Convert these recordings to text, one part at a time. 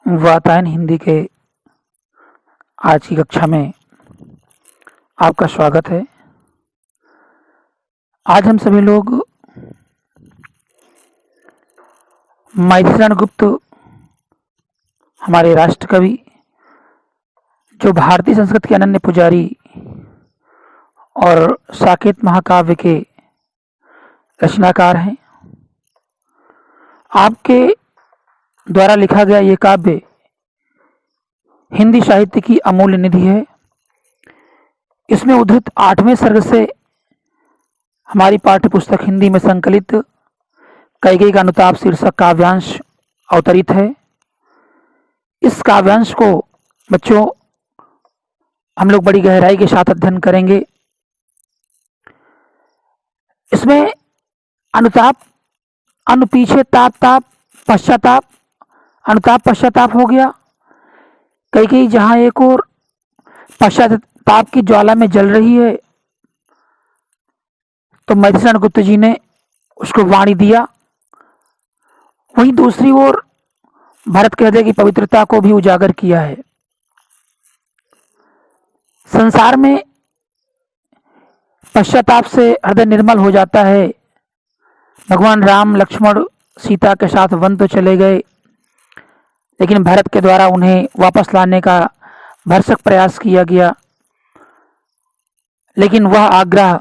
वातायन हिंदी के आज की कक्षा में आपका स्वागत है। आज हम सभी लोग मैथिलीशरण गुप्त हमारे राष्ट्र कवि, जो भारतीय संस्कृत के अनन्य पुजारी और साकेत महाकाव्य के रचनाकार हैं। आपके द्वारा लिखा गया ये काव्य हिंदी साहित्य की अमूल्य निधि है। इसमें उद्धृत 8वें सर्ग से हमारी पाठ्य पुस्तक हिंदी में संकलित कैकेयी का अनुताप शीर्षक काव्यांश अवतरित है। इस काव्यांश को बच्चों हम लोग बड़ी गहराई के साथ अध्ययन करेंगे। इसमें अनुताप, पीछे ताप ताप पश्चाताप, अनुताप पश्चाताप हो गया। कैकेयी जहां एक और पश्चाताप की ज्वाला में जल रही है, तो मैथिलीशरण गुप्त जी ने उसको वाणी दिया। वहीं दूसरी ओर भरत के हृदय की पवित्रता को भी उजागर किया है। संसार में पश्चाताप से हृदय निर्मल हो जाता है। भगवान राम लक्ष्मण सीता के साथ वन तो चले गए, लेकिन भरत के द्वारा उन्हें वापस लाने का भरसक प्रयास किया गया, लेकिन वह आग्रह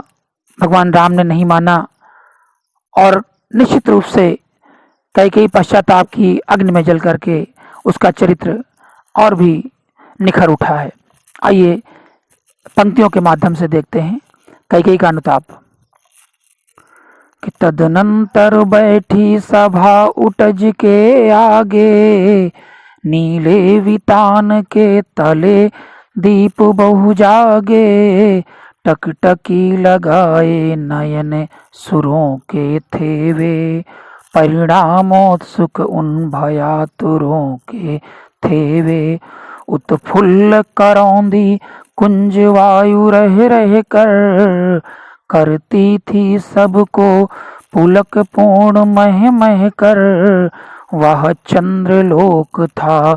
भगवान राम ने नहीं माना और निश्चित रूप से कैकेयी पश्चाताप की अग्नि में जल करके उसका चरित्र और भी निखर उठा है। आइए पंक्तियों के माध्यम से देखते हैं कैकेयी का अनुताप। कि तदनंतर बैठी सभा उटज के आगे, नीले वितान के तले दीप बहु जागे, टकटकी लगाए नयन सुरों के थेवे, परिणामोत्सुक उन भयातुरों के थेवे, उत्फुल्ल करौंदी कुंज वायु रह रह कर, करती थी सबको पुलक पूर्ण मह मह कर, वह चंद्रलोक था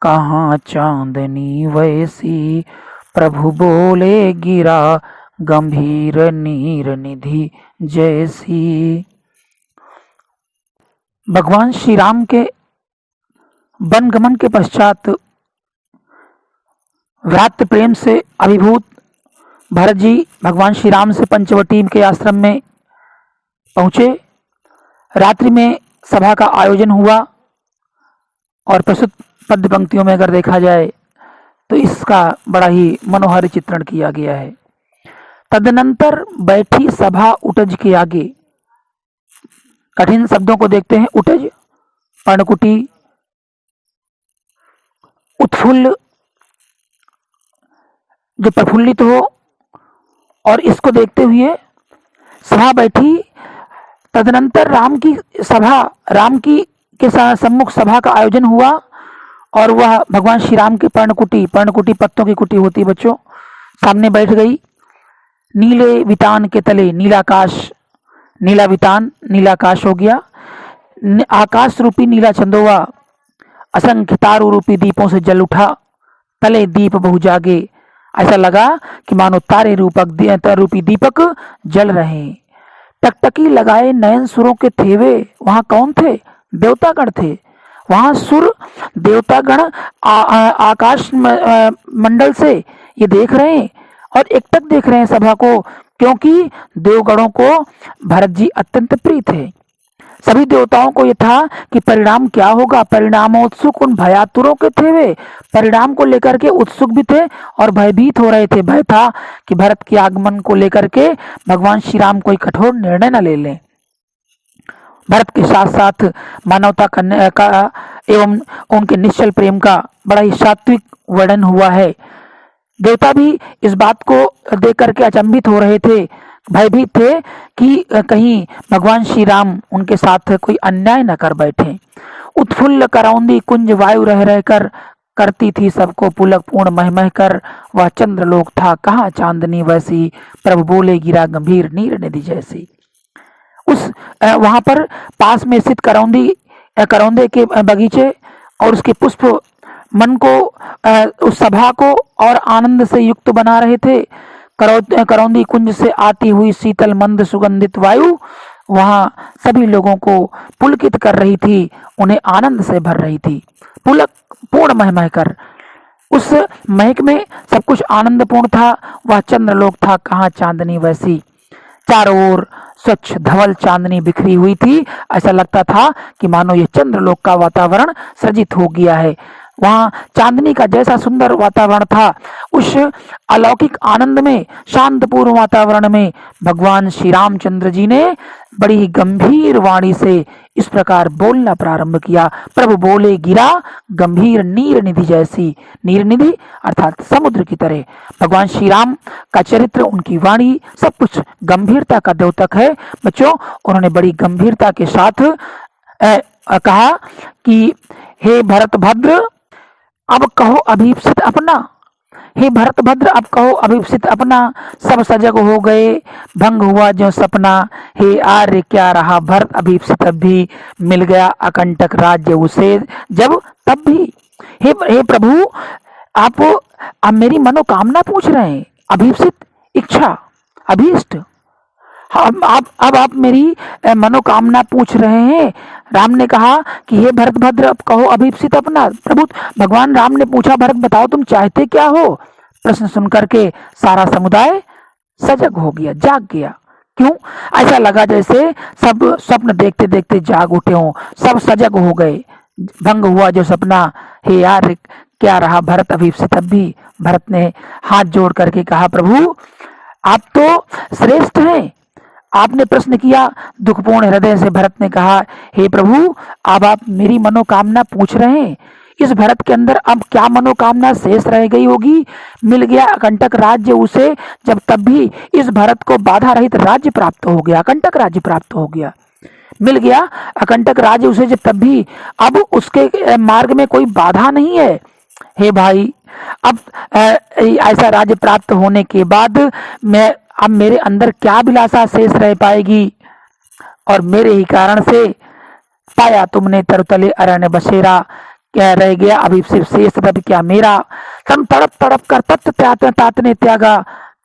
कहाँ चांदनी वैसी, प्रभु बोले गिरा गंभीर नीर निधि जैसी। भगवान श्री राम के वन गमन के पश्चात व्रात्य प्रेम से अभिभूत भरत जी भगवान श्री राम से पंचवटी के आश्रम में पहुंचे। रात्रि में सभा का आयोजन हुआ और प्रस्तुत पद्य पंक्तियों में अगर देखा जाए तो इसका बड़ा ही मनोहारी चित्रण किया गया है। तदनंतर बैठी सभा उटज के आगे। कठिन शब्दों को देखते हैं। उटज, पर्णकुटी, उत्फुल्ल जो प्रफुल्लित हो, और इसको देखते हुए सभा बैठी। तदनंतर राम की सभा, राम की के सम्मुख सभा का आयोजन हुआ और वह भगवान श्री राम की पर्णकुटी पत्तों की कुटी होती बच्चों, सामने बैठ गई। नीले वितान के तले, नीलाकाश, नीला वितान नीलाकाश हो गया। आकाश रूपी नीला चंदोवा असंख्य तारों रूपी दीपों से जल उठा। तले दीप बहु जागे, ऐसा लगा कि मानो तारे रूपी दीपक जल रहे। टकटकी लगाए नयन सुरों के थेवे, वहां कौन थे? देवतागण थे। वहां सुर देवतागण आकाश मंडल से ये देख रहे हैं और एकटक देख रहे हैं सभा को, क्योंकि देवगणों को भरत जी अत्यंत प्रिय थे। सभी देवताओं को यह था कि परिणाम क्या होगा। परिणामोत्सुक उन भयातुरों के थे, वे परिणाम को लेकर के उत्सुक भी थे और भयभीत हो रहे थे। भय था कि भरत के आगमन को लेकर के भगवान श्री राम कोई कठोर निर्णय न ले लें। भरत के साथ साथ मानवता का एवं उनके निश्चल प्रेम का बड़ा ही सात्विक वर्णन हुआ है। देवता भी इस बात को देख करके अचंभित हो रहे थे, भयभीत थे कि कहीं भगवान श्री राम उनके साथ कोई अन्याय न कर बैठे। उत्फुल्ल करौंदी कुंज वायु रह रह कर, करती थी सबको पुलक पूर्ण मह मह कर, वह चंद्रलोक था कहाँ चांदनी वैसी, प्रभु बोले गिरा गंभीर नीर निधि जैसी। उस वहां पर पास में स्थित करौंदे के बगीचे और उसके पुष्प मन को उस सभा को और आनंद से युक्त बना रहे थे। करौंदी कुंज से आती हुई शीतल मंद सुगंधित वायु वहां सभी लोगों को पुलकित कर रही थी, उन्हें आनंद से भर रही थी। पुलक पूर्ण मह मह कर उस महक में सब कुछ आनंदपूर्ण था। वह चंद्रलोक था, कहाँ चांदनी वैसी। चारों ओर स्वच्छ धवल चांदनी बिखरी हुई थी। ऐसा लगता था कि मानो ये चंद्रलोक का वातावरण सृजित हो गया है। वहां चांदनी का जैसा सुंदर वातावरण था, उस अलौकिक आनंद में, शांतपूर्ण वातावरण में भगवान श्री रामचंद्र जी ने बड़ी गंभीर वाणी से इस प्रकार बोलना प्रारंभ किया। प्रभु बोले, गिरा गंभीर नीर निधि जैसी। नीर निधि अर्थात समुद्र की तरह। भगवान श्री राम का चरित्र, उनकी वाणी, सब कुछ गंभीरता का द्योतक है। बच्चों, उन्होंने बड़ी गंभीरता के साथ कहा कि हे भरत भद्र, अब कहो अभीप्सित अपना। हे भरत भद्र, अब कहो अभीप्सित अपना। सब सजग हो गए, भंग हुआ जो सपना। हे आर्य, क्या रहा भरत अभीप्सित, अब भी मिल गया अकंटक राज्य उसे जब तब भी। हे प्रभु, आप अब मेरी मनोकामना पूछ रहे हैं। अभीप्सित इच्छा, अभीष्ट। अब आप मेरी मनोकामना पूछ रहे हैं। राम ने कहा कि हे भरत भद्र, अब कहो अभीप्सित अपना। प्रभु भगवान राम ने पूछा, भरत बताओ तुम चाहते क्या हो। प्रश्न सुनकर के सारा समुदाय सजग हो गया, जाग गया। क्यों? ऐसा लगा जैसे सब स्वप्न देखते देखते जाग उठे हों। सब सजग हो गए। भंग हुआ जो सपना। हे यार, क्या रहा भरत अभीप्सित, अब भी। भरत ने हाथ जोड़ करके कहा, प्रभु आप तो श्रेष्ठ हैं। आपने प्रश्न किया। दुखपूर्ण हृदय से भरत ने कहा, हे प्रभु, अब आप मेरी मनोकामना पूछ रहे हैं। इस भरत के अंदर अब क्या मनोकामना शेष रह गई होगी। मिल गया अकंटक राज्य उसे जब तब भी। इस भरत को बाधा रहित राज्य प्राप्त हो गया, अकंटक राज्य प्राप्त हो गया। मिल गया अकंटक राज्य उसे जब तब भी। अब उसके मार्ग में कोई बाधा नहीं है। हे भाई, अब ऐसा राज्य प्राप्त होने के बाद अब मेरे अंदर क्या अभिलाषा शेष रह पाएगी। और मेरे ही कारण से पाया तुमने तरतले अरण्य बसेरा, क्या रह गया अभीप्सित शेष रब क्या मेरा। तम तड़प तड़प कर तत्व तातने त्यागा,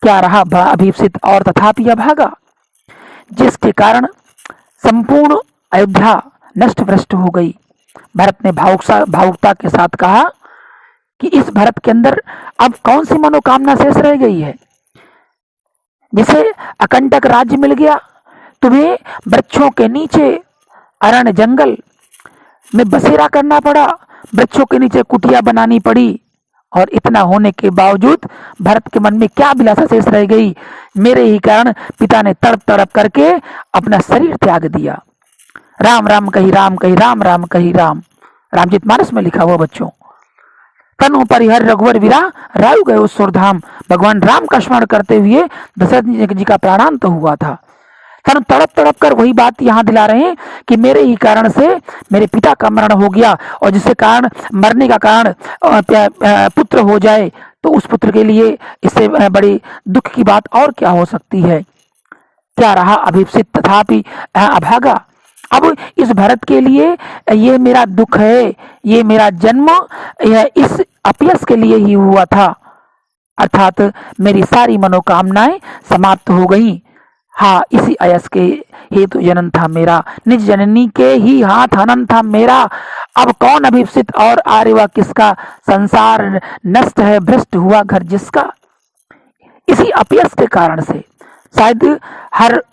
क्या रहा अभीप्सित और तथापि अभागा। जिसके कारण संपूर्ण अयोध्या नष्ट भ्रष्ट हो गई। भरत ने भावुकता के साथ कहा कि इस भरत के अंदर अब कौन सी मनोकामना शेष रह गई है। जिसे अकंटक राज्य मिल गया, तुम्हें वृक्षों के नीचे अरण्य जंगल में बसेरा करना पड़ा, वृक्षों के नीचे कुटिया बनानी पड़ी। और इतना होने के बावजूद भरत के मन में क्या अभिलाषा शेष रह गई। मेरे ही कारण पिता ने तड़प तड़प करके अपना शरीर त्याग दिया। राम राम कही राम कही, राम राम कही राम। रामचरितमानस में लिखा हुआ बच्चों। तनु परिहर रघुवर वीरा, रायु गए उस सुरधाम। भगवान राम का स्मरण करते हुए दशरथ जी का प्राणांत हुआ था। तनु तड़प तड़प कर वही बात यहाँ दिला रहे हैं कि मेरे ही कारण से मेरे पिता का मरण हो गया, और जिससे कारण मरने का कारण पुत्र हो जाए, तो उस पुत्र के लिए इससे बड़ी दुख की बात और क्या हो सकती है। क्या रहा अभीप्सित तथापि अभागा। अब इस भरत के लिए ये मेरा दुख है, ये मेरा जन्म इस अपयस के लिए ही हुआ था। अर्थात मेरी सारी मनोकामनाएं समाप्त हो गई। हाँ, इसी अयस के हेतु जनन था मेरा, निज जननी के ही हाथ हनन था मेरा। अब कौन अभीप्सित और आर्यवा किसका, संसार नष्ट है भ्रष्ट हुआ घर जिसका। इसी अपयस के कारण से शायद हर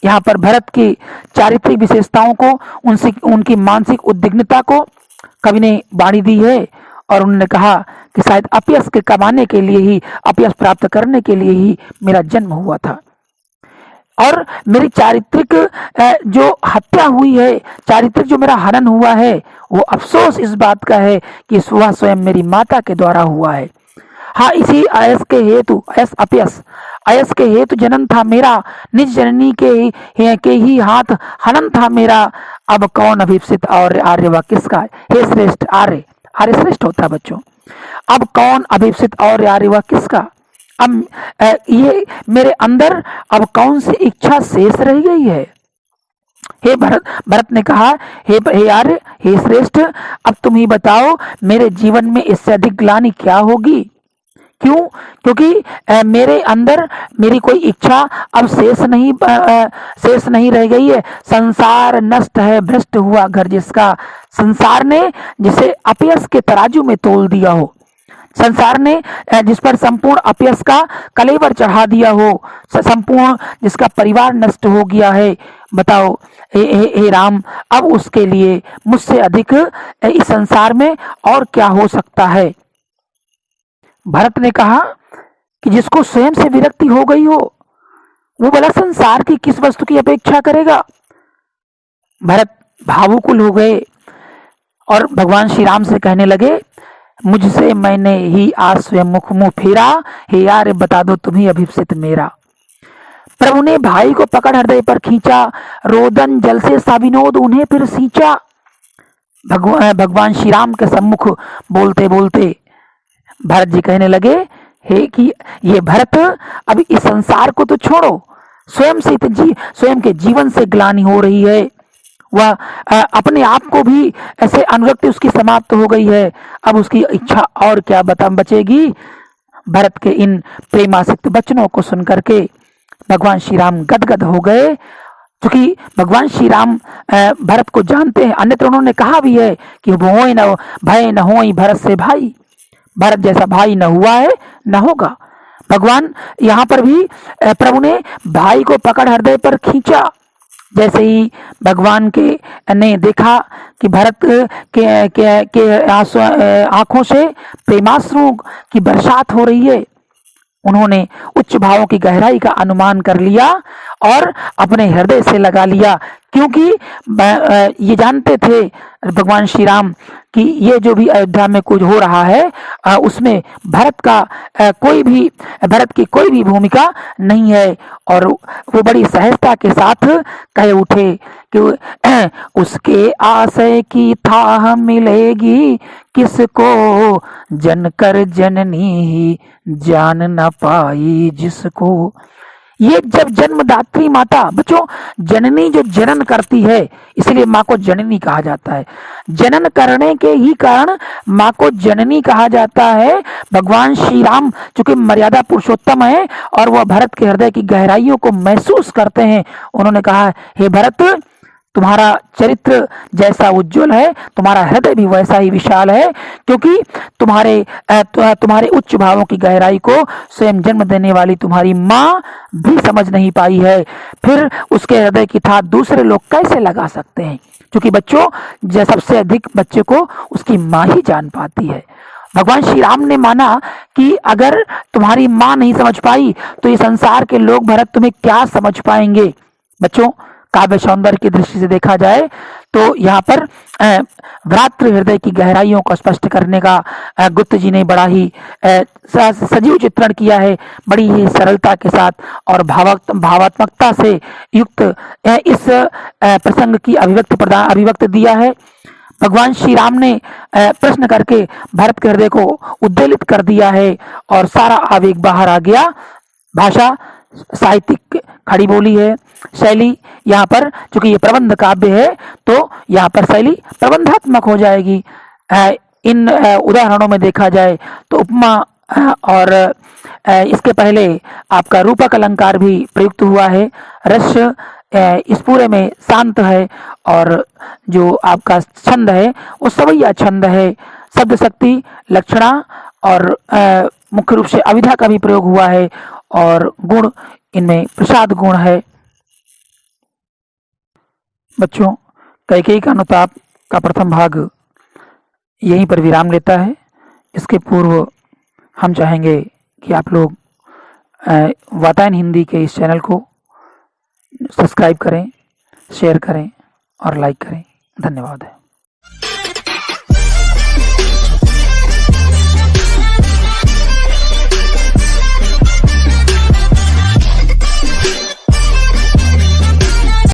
यहाँ पर भरत की चारित्रिक विशेषताओं को, उनकी मानसिक उद्विग्नता को कवि ने बाणी दी है। और उन्होंने कहा कि शायद अपयस के कमाने के लिए ही, अपयस प्राप्त करने के लिए ही मेरा जन्म हुआ था। और मेरी चारित्रिक जो हत्या हुई है, चारित्रिक जो मेरा हनन हुआ है, वो अफसोस इस बात का है कि वह स्वयं मेरी माता के द्वारा हुआ है। हाँ, इसी अयस के हेतु, अयस के हेतु जनन था मेरा, निज जननी के ही हाथ हनन था मेरा। अब कौन अभीप्सित और आर्यवा किसका। हे श्रेष्ठ आर्य, आर्य श्रेष्ठ होता है बच्चों। अब कौन अभीप्सित और आर्यवा किसका। अब ये मेरे अंदर अब कौन सी इच्छा शेष रह गई है। हे भरत ने कहा, हे आर्य, हे श्रेष्ठ, अब तुम ही बताओ मेरे जीवन में इससे अधिक ग्लानि क्या होगी। क्यों? क्योंकि मेरे अंदर मेरी कोई इच्छा अब शेष नहीं रह गई है। संसार नष्ट है, भ्रष्ट हुआ घर जिसका, संसार ने जिसे अपयश के तराजू में तोल दिया हो, संसार ने जिस पर संपूर्ण अपयश का कलेवर चढ़ा दिया हो, संपूर्ण जिसका परिवार नष्ट हो गया है। बताओ हे राम, अब उसके लिए मुझसे अधिक इस संसार में और क्या हो सकता है। भरत ने कहा कि जिसको स्वयं से विरक्ति हो गई हो, वो भला संसार की किस वस्तु की अपेक्षा करेगा। भरत भावुकुल हो गए और भगवान श्री राम से कहने लगे, मुझसे मैंने ही आज स्वयं मुख फेरा, हे यार बता दो तुम ही अभिप्सित मेरा। प्रभु ने भाई को पकड़ हृदय पर खींचा, रोदन जल से साविनोद उन्हें फिर सींचा। भगवान श्री राम के सम्मुख बोलते बोलते भरत जी कहने लगे, हे कि ये भरत, अब इस संसार को तो छोड़ो, स्वयं के जीवन से ग्लानि हो रही है। वह अपने आप को भी ऐसे अनुरक्ति उसकी समाप्त हो गई है। अब उसकी इच्छा और क्या बचेगी। भरत के इन प्रेमासक्त वचनों को सुनकर के भगवान श्री राम गदगद हो गए, क्योंकि भगवान श्री राम भरत को जानते हैं। अन्यत्र उन्होंने कहा भी है कि भय न होई भरत से भाई, भरत जैसा भाई न हुआ है न होगा। भगवान यहाँ पर भी प्रभु ने भाई को पकड़ हृदय पर खींचा। जैसे ही भगवान के ने देखा कि भरत के आंखों से प्रेमाश्रु की बरसात हो रही है, उन्होंने उच्च भावों की गहराई का अनुमान कर लिया और अपने हृदय से लगा लिया, क्योंकि ये जानते थे भगवान श्री राम कि ये जो भी अयोध्या में कुछ हो रहा है उसमें भरत की कोई भी भूमिका नहीं है। और वो बड़ी सहजता के साथ कह उठे कि उसके आशय की थाह मिलेगी किसको, जनकर जननी ही जान न पाई जिसको। ये जब जन्मदात्री माता, बच्चों जननी जो जनन करती है इसलिए माँ को जननी कहा जाता है। जनन करने के ही कारण माँ को जननी कहा जाता है। भगवान श्री राम चूंकि मर्यादा पुरुषोत्तम है और वह भरत के हृदय की गहराइयों को महसूस करते हैं, उन्होंने कहा, हे भरत, तुम्हारा चरित्र जैसा उज्जवल है, तुम्हारा हृदय भी वैसा ही विशाल है, क्योंकि तुम्हारे उच्च भावों की गहराई को स्वयं जन्म देने वाली तुम्हारी माँ भी समझ नहीं पाई है, फिर उसके हृदय की था दूसरे लोग कैसे लगा सकते हैं। क्योंकि बच्चों सबसे अधिक बच्चे को उसकी माँ ही जान पाती है। भगवान श्री राम ने माना कि अगर तुम्हारी माँ नहीं समझ पाई तो ये संसार के लोग भरत तुम्हें क्या समझ पाएंगे। बच्चों काव्य सौंदर्य की दृष्टि से देखा जाए तो यहाँ पर भ्रातृ हृदय की गहराइयों को स्पष्ट करने का गुप्त जी ने बड़ा ही सजीव चित्रण किया है, बड़ी ही सरलता के साथ और भावात्मकता से युक्त इस प्रसंग की अभिव्यक्त दिया है। भगवान श्री राम ने प्रश्न करके भरत के हृदय को उद्वेलित कर दिया है और सारा आवेग बाहर आ गया। भाषा साहित्यिक खड़ी बोली है, शैली यहाँ पर चूंकि ये प्रबंध काव्य है तो यहाँ पर शैली प्रबंधात्मक हो जाएगी। इन उदाहरणों में देखा जाए तो उपमा और इसके पहले आपका रूपक अलंकार भी प्रयुक्त हुआ है। रस इस पूरे में शांत है और जो आपका छंद है वो सवैया छंद है। शब्द शक्ति, लक्षणा और मुख्य रूप से अविधा का भी प्रयोग हुआ है और गुण इनमें प्रसाद गुण है। बच्चों कैकेयी का अनुताप का प्रथम भाग यहीं पर विराम लेता है। इसके पूर्व हम चाहेंगे कि आप लोग वातायन हिंदी के इस चैनल को सब्सक्राइब करें, शेयर करें और लाइक करें। धन्यवाद है।